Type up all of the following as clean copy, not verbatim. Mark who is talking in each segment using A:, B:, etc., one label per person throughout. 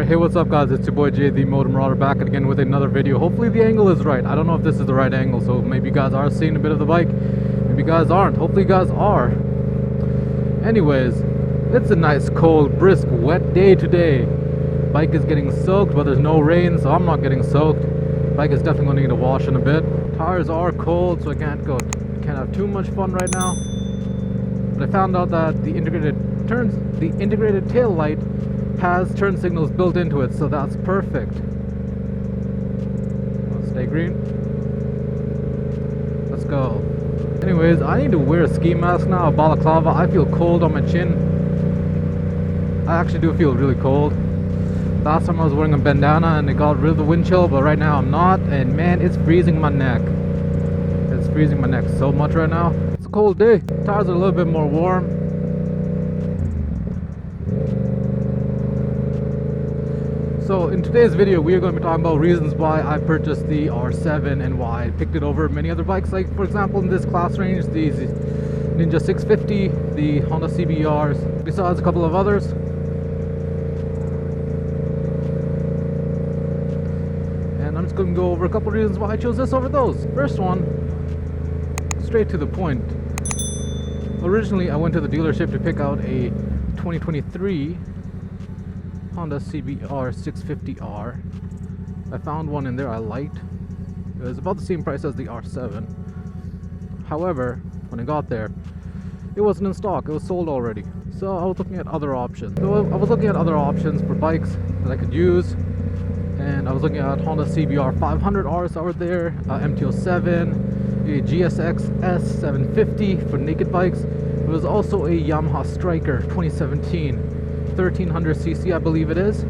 A: Alright, hey, what's up guys, it's your boy Jay, the Motor Marauder, back again with another video. Hopefully the angle is right. I don't know if this is the right angle, so maybe you guys are seeing a bit of the bike, maybe you guys aren't. Hopefully you guys are. Anyways, it's a nice cold, brisk, wet day today. Bike is getting soaked, but there's no rain, so I'm not getting soaked. Bike is definitely going to need a wash in a bit. Tires are cold, so I can't have too much fun right now. But I found out that the integrated tail light has turn signals built into it, so that's perfect. Stay green. Let's go. Anyways, I need to wear a ski mask now, a balaclava. I feel cold on my chin. I actually do feel really cold. Last time I was wearing a bandana and it got rid of the wind chill, but right now I'm not, and man, it's freezing my neck. It's freezing my neck so much right now. It's a cold day. Tires are a little bit more warm. So in today's video, we are going to be talking about reasons why I purchased the R7 and why I picked it over many other bikes. Like for example, in this class range, the Ninja 650, the Honda CBRs, besides a couple of others. And I'm just going to go over a couple of reasons why I chose this over those. First one, straight to the point. Originally, I went to the dealership to pick out a 2023 Honda CBR 650R. I found one in there I liked. It was about the same price as the R7. However, when I got there, it wasn't in stock. It was sold already. So I was looking at other options. For bikes that I could use, and I was looking at Honda CBR 500Rs that were there, MT-07, a GSX S750 for naked bikes. There was also a Yamaha Striker 2017. 1300cc, I believe it is,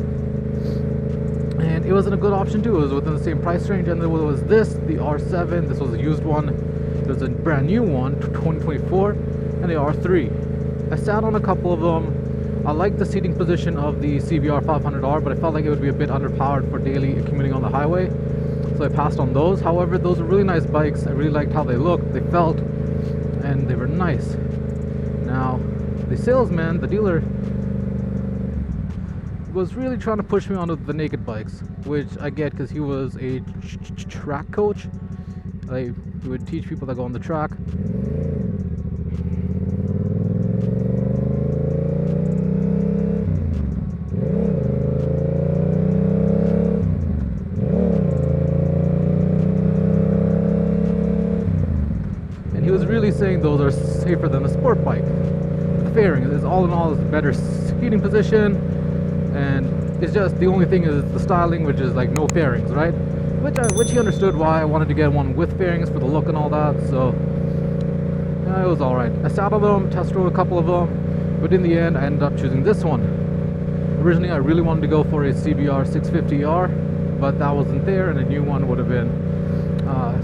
A: and it wasn't a good option too. It was within the same price range. And there was this, the R7. This was a used one. There's a brand new one, 2024, and the R3. I sat on a couple of them. I liked the seating position of the CBR 500R, but I felt like it would be a bit underpowered for daily commuting on the highway, so I passed on those. However, those are really nice bikes. I really liked how they looked, they felt, and they were nice. Now, the salesman, the dealer, was really trying to push me onto the naked bikes, which I get because he was a track coach. Like, he would teach people that go on the track. And he was really saying those are safer than a sport bike. The fairing is all in all is a better seating position. And it's just the only thing is the styling, which is like no fairings, right? Which he understood why I wanted to get one with fairings for the look and all that. So yeah, it was all right. I sat on them, test rode a couple of them, but in the end, I ended up choosing this one. Originally, I really wanted to go for a CBR 650R, but that wasn't there, and a new one would have been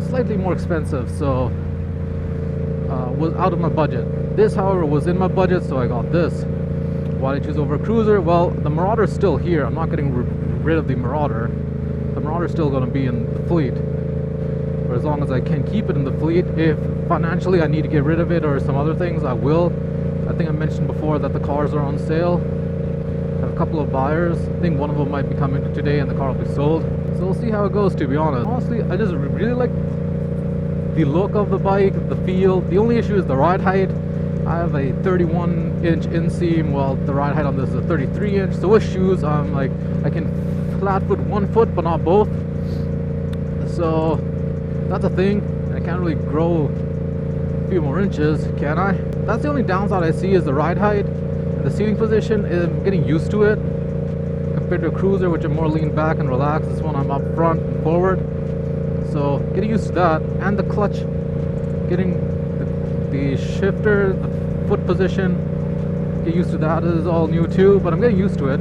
A: slightly more expensive. So was out of my budget. This, however, was in my budget, so I got this. Why did I choose over a cruiser? Well, the Marauder is still here. I'm not getting rid of the Marauder. The Marauder is still going to be in the fleet for as long as I can keep it in the fleet. If financially I need to get rid of it or some other things, I will. I think I mentioned before that the cars are on sale. I have a couple of buyers. I think one of them might be coming today and the car will be sold. So we'll see how it goes, to be honest. Honestly, I just really like the look of the bike, the feel. The only issue is the ride height. I have a 31-inch inseam, while the ride height on this is a 33-inch. So with shoes, I'm like, I can flat foot one foot, but not both. So that's a thing. I can't really grow a few more inches, can I? That's the only downside I see is the ride height. The seating position is getting used to it compared to a cruiser, which I'm more leaned back and relaxed. This one I'm up front and forward. So getting used to that, and the clutch, getting the shifter, the foot position, get used to that. This is all new too, but I'm getting used to it.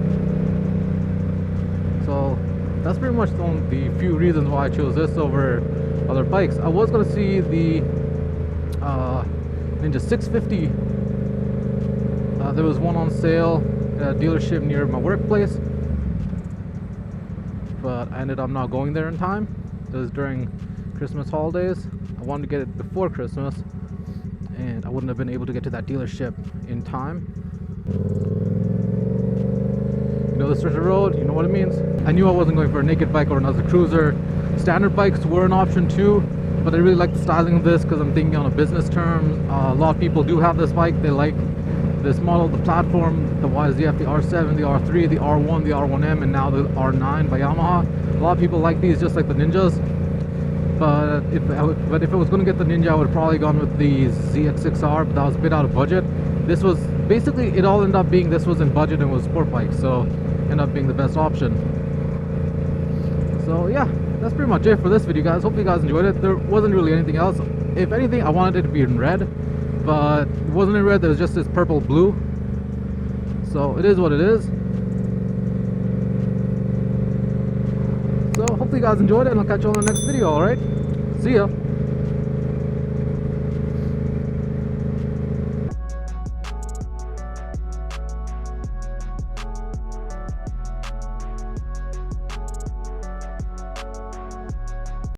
A: So that's pretty much the few reasons why I chose this over other bikes. I was going to see the Ninja 650. There was one on sale at a dealership near my workplace, but I ended up not going there in time. It was during Christmas holidays. I wanted to get it before Christmas, and I wouldn't have been able to get to that dealership in time. another stretch of road, you know what it means. I knew I wasn't going for a naked bike or another cruiser. Standard bikes were an option too, but I really like the styling of this because I'm thinking on a business terms. A lot of people do have this bike. They like this model, the platform, the YZF, the R7, the R3, the R1, the R1M, and now the R9 by Yamaha. A lot of people like these just like the Ninjas. But if I was going to get the Ninja, I would have probably gone with the ZX6R, but that was a bit out of budget. This was basically, it all ended up being, this was in budget and was sport bike, so ended up being the best option. So yeah, that's pretty much it for this video, guys. Hopefully you guys enjoyed it. There wasn't really anything else. If anything, I wanted it to be in red, but it wasn't in red. There was just this purple blue, so it is what it is. So hopefully you guys enjoyed it, and I'll catch you on the next video. All right, see ya.